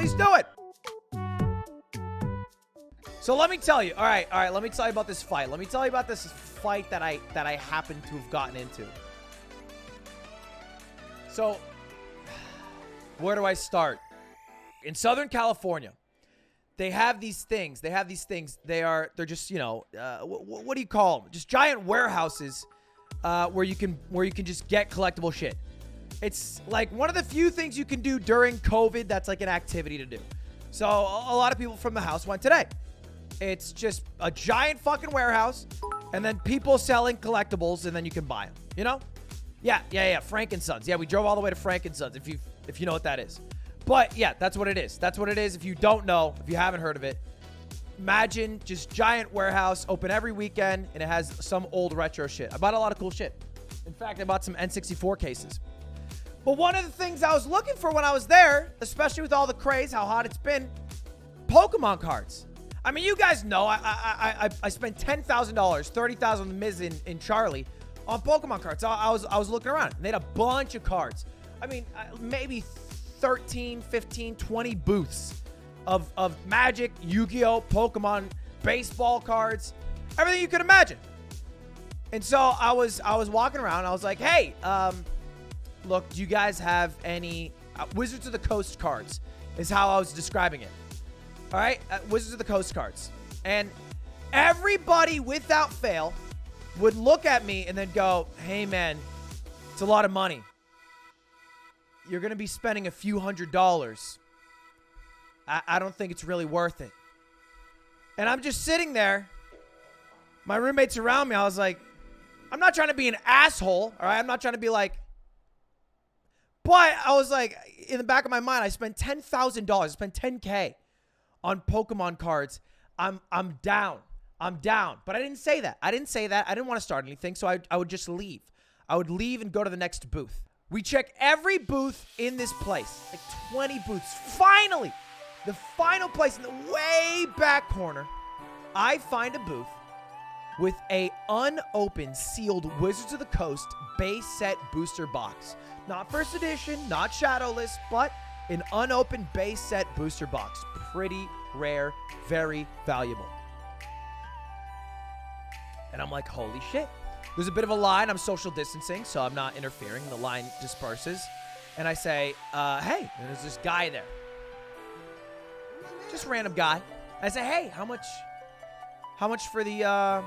Please do it. So let me tell you. All right. Let me tell you about this fight. Let me tell you about this fight that I happen to have gotten into. So, where do I start? In Southern California, they have these things. They're just, what do you call them? Just giant warehouses where you can just get collectible shit. It's like one of the few things you can do during COVID that's like an activity to do. So a lot of people from the house went today. It's just a giant fucking warehouse and then people selling collectibles and then you can buy them, you know? Yeah. Frank and Sons. Yeah, we drove all the way to Frank and Sons, if you know what that is. But yeah, that's what it is. That's what it is. If you don't know, if you haven't heard of it, imagine just giant warehouse, open every weekend, and it has some old retro shit. I bought a lot of cool shit. In fact, I bought some N64 cases. But one of the things I was looking for when I was there, especially with all the craze, how hot it's been, Pokemon cards. I mean, you guys know I spent $10,000, $30,000 on the Miz in Charlie on Pokemon cards. So I was looking around. And they had a bunch of cards. I mean, maybe 13, 15, 20 booths of Magic, Yu-Gi-Oh, Pokemon, baseball cards, everything you could imagine. And so I was walking around. I was like, hey, look, do you guys have any Wizards of the Coast cards? Is how I was describing it. All right, Wizards of the Coast cards. And everybody without fail would look at me and then go, hey, man, it's a lot of money. You're going to be spending a few $100s. I don't think it's really worth it. And I'm just sitting there. My roommates around me. I was like, I'm not trying to be an asshole. All right. I'm not trying to be like. But I was like, in the back of my mind, I spent $10,000. I spent $10K on Pokemon cards. I'm down. But I didn't say that. I didn't want to start anything. So I would just leave. I would leave and go to the next booth. We check every booth in this place, like 20 booths. Finally, the final place in the way back corner, I find a booth with a unopened, sealed Wizards of the Coast base set booster box. Not first edition, not shadowless, but an unopened base set booster box. Pretty rare, very valuable. And I'm like, holy shit. There's a bit of a line. I'm social distancing, so I'm not interfering. The line disperses. And I say, hey, and there's this guy there. Just random guy. I say, hey, how much for the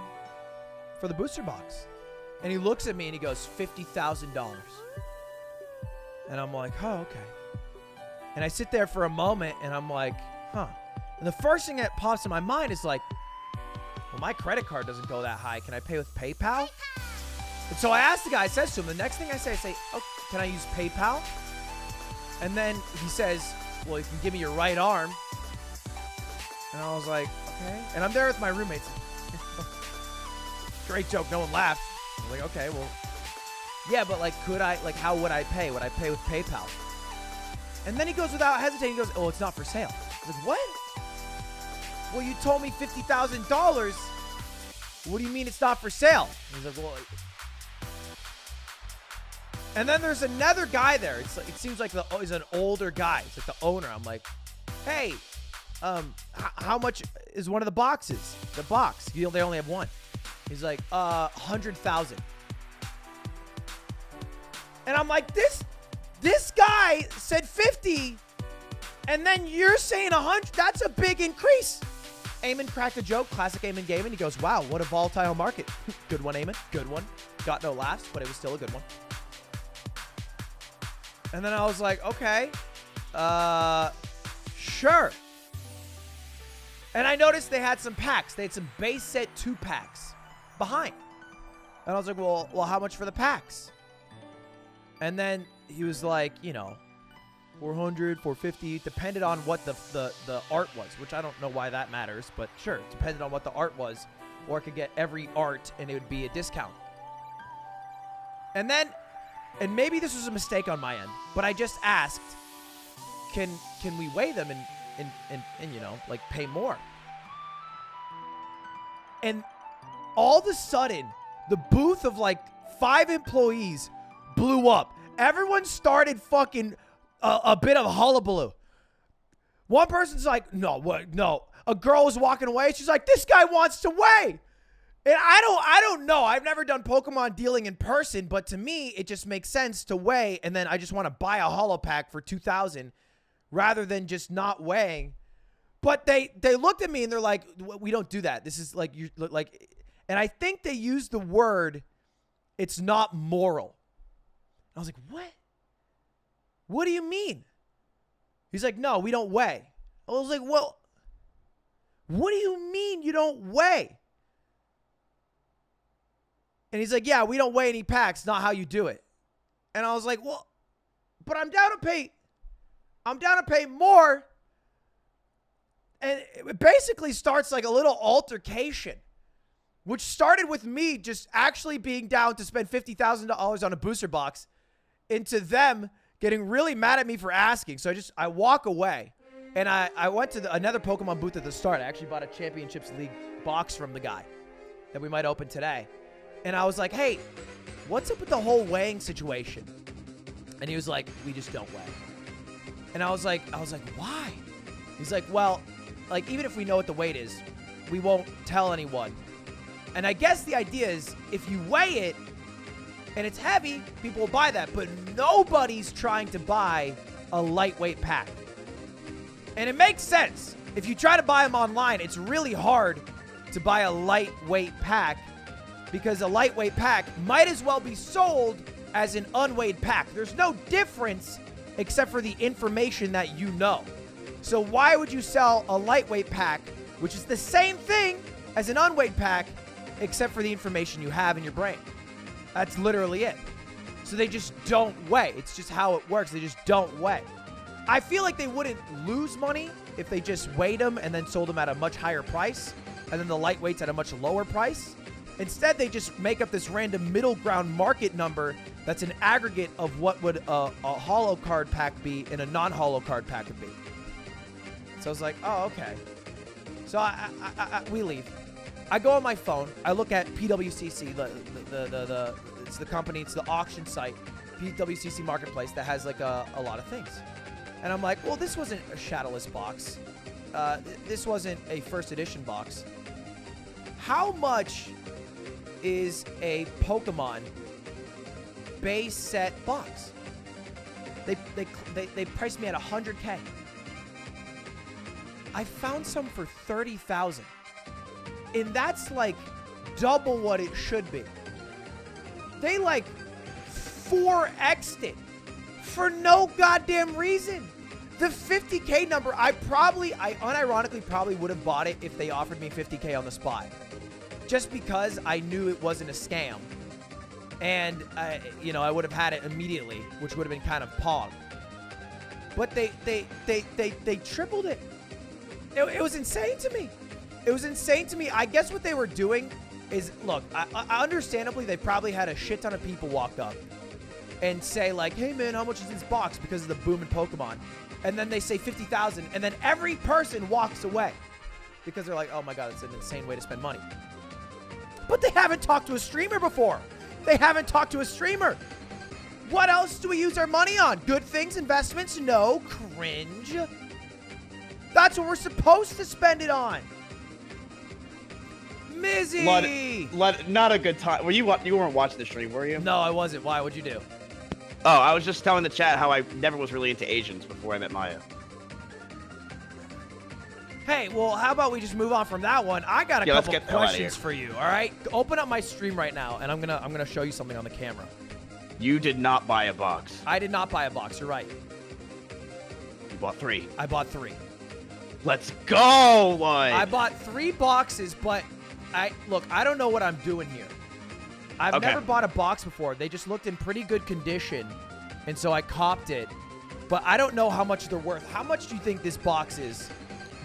booster box? And he looks at me and he goes, $50,000. And I'm like, oh, okay. And I sit there for a moment and I'm like, huh. And the first thing that pops in my mind is like, well, my credit card doesn't go that high. Can I pay with PayPal? And so I asked the guy, I says to him, the next thing I say, oh, can I use PayPal? And then he says, well, you can give me your right arm. And I was like, okay. And I'm there with my roommates. Great joke. No one laughed. I was like, okay, well, yeah, but like, how would I pay? Would I pay with PayPal? And then he goes without hesitating, he goes, oh, it's not for sale. I was like, what? Well, you told me $50,000. What do you mean it's not for sale? He's like, well. And then there's another guy there. It seems like he's an older guy. It's like the owner. I'm like, hey, how much is one of the boxes? The box. They only have one. He's like, 100,000. And I'm like, this guy said 50, and then you're saying 100. That's a big increase. Eamon cracked a joke. Classic Eamon Gaming. He goes, wow, what a volatile market. Good one, Eamon. Good one. Got no laughs, but it was still a good one. And then I was like, okay, sure. And I noticed they had some packs. They had some base set 2-packs behind. And I was like, well, how much for the packs? And then he was like, 400, 450, depended on what the art was, which I don't know why that matters, but sure, depended on what the art was, or I could get every art and it would be a discount. And then, and maybe this was a mistake on my end, but I just asked, can we weigh them and pay more? And all of a sudden, the booth of like 5 employees blew up. Everyone started fucking a bit of hullabaloo. One person's like, no, what? No. A girl was walking away. She's like, this guy wants to weigh. And I don't know. I've never done Pokemon dealing in person, but to me, it just makes sense to weigh, and then I just want to buy a holo pack for $2,000 rather than just not weighing. But they looked at me and they're like, we don't do that. This is like you like, and I think they used the word, it's not moral. I was like, what? What do you mean? He's like, no, we don't weigh. I was like, well, what do you mean you don't weigh? And he's like, yeah, we don't weigh any packs, not how you do it. And I was like, well, but I'm down to pay more. And it basically starts like a little altercation, which started with me just actually being down to spend $50,000 on a booster box, into them getting really mad at me for asking. So I walk away, and I went to another Pokemon booth at the start. I actually bought a Championships League box from the guy that we might open today. And I was like, hey, what's up with the whole weighing situation? And he was like, we just don't weigh. And I was like, why? He's like, well, like, even if we know what the weight is, we won't tell anyone. And I guess the idea is if you weigh it and it's heavy, people will buy that. But nobody's trying to buy a lightweight pack. And it makes sense. If you try to buy them online, it's really hard to buy a lightweight pack, because a lightweight pack might as well be sold as an unweighed pack. There's no difference except for the information that you know. So why would you sell a lightweight pack, which is the same thing as an unweighed pack, except for the information you have in your brain? That's literally it. So they just don't weigh. It's just how it works. They just don't weigh. I feel like they wouldn't lose money if they just weighed them and then sold them at a much higher price, and then the lightweights at a much lower price. Instead, they just make up this random middle ground market number that's an aggregate of what would a holo card pack be and a non-holo card pack would be. So I was like, oh, okay. So we leave. I go on my phone. I look at PWCC, it's the company, it's the auction site, PWCC Marketplace, that has like a lot of things. And I'm like, well, this wasn't a shadowless box. This wasn't a first edition box. How much is a Pokemon base set box? They priced me at $100K. I found some for $30,000, and that's like double what it should be. They like 4x'd it for no goddamn reason. The $50K number, I unironically probably would have bought it if they offered me $50K on the spot, just because I knew it wasn't a scam. And, I would have had it immediately, which would have been kind of pog. But they tripled it. It was insane to me. It was insane to me. I guess what they were doing is, look, I understandably, they probably had a shit ton of people walk up and say, like, hey, man, how much is this box, because of the boom in Pokemon? And then they say 50,000, and then every person walks away because they're like, oh, my God, it's an insane way to spend money. But they haven't talked to a streamer before. They haven't talked to a streamer. What else do we use our money on? Good things, investments? No. Cringe. That's what we're supposed to spend it on. Mizzy! Not a good time. You weren't watching the stream, were you? No, I wasn't. Why? What'd you do? Oh, I was just telling the chat how I never was really into Asians before I met Maya. Hey, well, how about we just move on from that one? I got a couple questions for you, all right? Open up my stream right now, and I'm gonna show you something on the camera. You did not buy a box. I did not buy a box. You're right. You bought 3. I bought 3. Let's go, one. I bought 3 boxes, but I don't know what I'm doing here. I've never bought a box before. They just looked in pretty good condition, and so I copped it. But I don't know how much they're worth. How much do you think this box is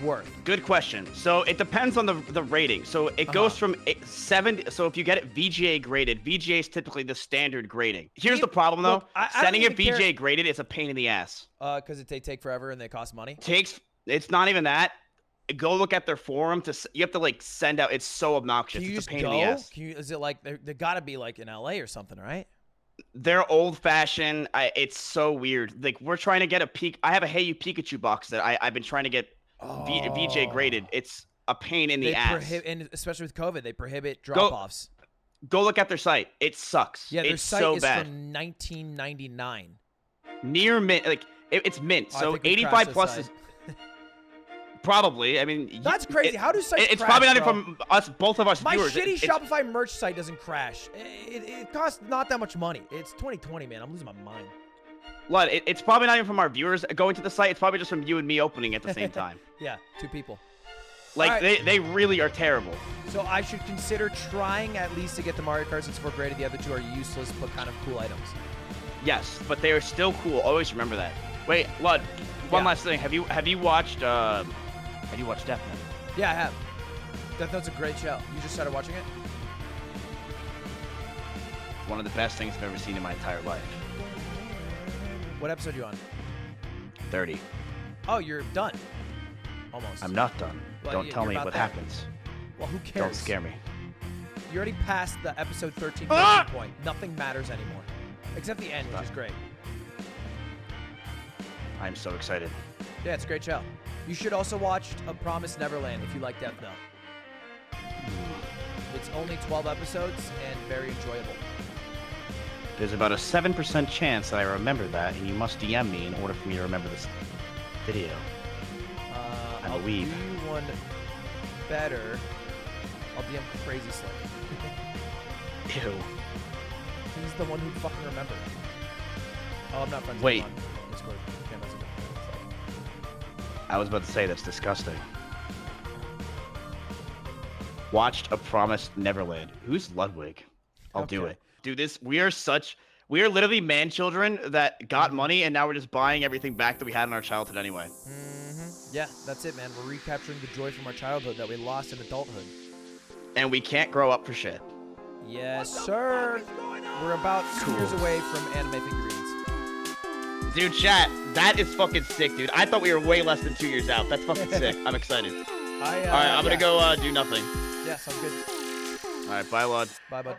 worth? Good question. So it depends on the rating. So it goes from 70. So if you get it VGA graded, VGA is typically the standard grading. Here's the problem, though. Sending it VGA graded is a pain in the ass. Because they take forever and they cost money? It's not even that. Go look at their forum. You have to like send out. It's so obnoxious. It's a pain in the ass. Is it like they gotta be like in LA or something, right? They're old-fashioned. It's so weird. Like we're trying to get a peak. I have a Hey You Pikachu box that I've been trying to get VJ graded. It's a pain in the ass. And especially with COVID, they prohibit drop-offs. Go look at their site. It sucks. Yeah, their it's site so is bad. from 1999. Near mint, like it's mint. Oh, so 85 plus is probably. I mean, that's crazy. How do sites It's crash, probably not bro? from us, both of us My viewers. shitty Shopify merch site doesn't crash. It costs not that much money. It's 2020, man. I'm losing my mind. Lud, it's probably not even from our viewers going to the site. It's probably just from you and me opening at the same time. Yeah, 2 people. Like, they really are terrible. So I should consider trying at least to get the Mario Kart 64 graded. The other 2 are useless but kind of cool items. Yes, but they are still cool. Always remember that. Wait, Lud, one last thing. Have you watched Death Note? Yeah, I have. Death Note's a great show. You just started watching it? One of the best things I've ever seen in my entire life. What episode are you on? 30. Oh, you're done. Almost. I'm not done. Well, Don't tell me what happens. Well, who cares? Don't scare me. You already passed the episode 13 point. Nothing matters anymore. Except the end, which is great. I'm so excited. Yeah, it's a great show. You should also watch A Promised Neverland if you like Death Note. It's only 12 episodes and very enjoyable. There's about a 7% chance that I remember that, and you must DM me in order for me to remember this video. I'll do you one better. I'll DM Crazy Slick. Ew. He's the one who'd fucking remember. Oh, I'm not friends Wait. with him on Discord. Okay, that's okay. I was about to say that's disgusting. Watched A Promised Neverland. Who's Ludwig? I'll do it. Dude, we are literally man children that got money and now we're just buying everything back that we had in our childhood anyway. Yeah, that's it, man. We're recapturing the joy from our childhood that we lost in adulthood. And we can't grow up for shit. Yes, sir. We're about 2 years away from anime figurines. Dude, chat, that is fucking sick, dude. I thought we were way less than 2 years out. That's fucking sick. I'm excited. All right, I'm going to go do nothing. Yeah, sounds good. All right, bye, Lud. Bye, bud.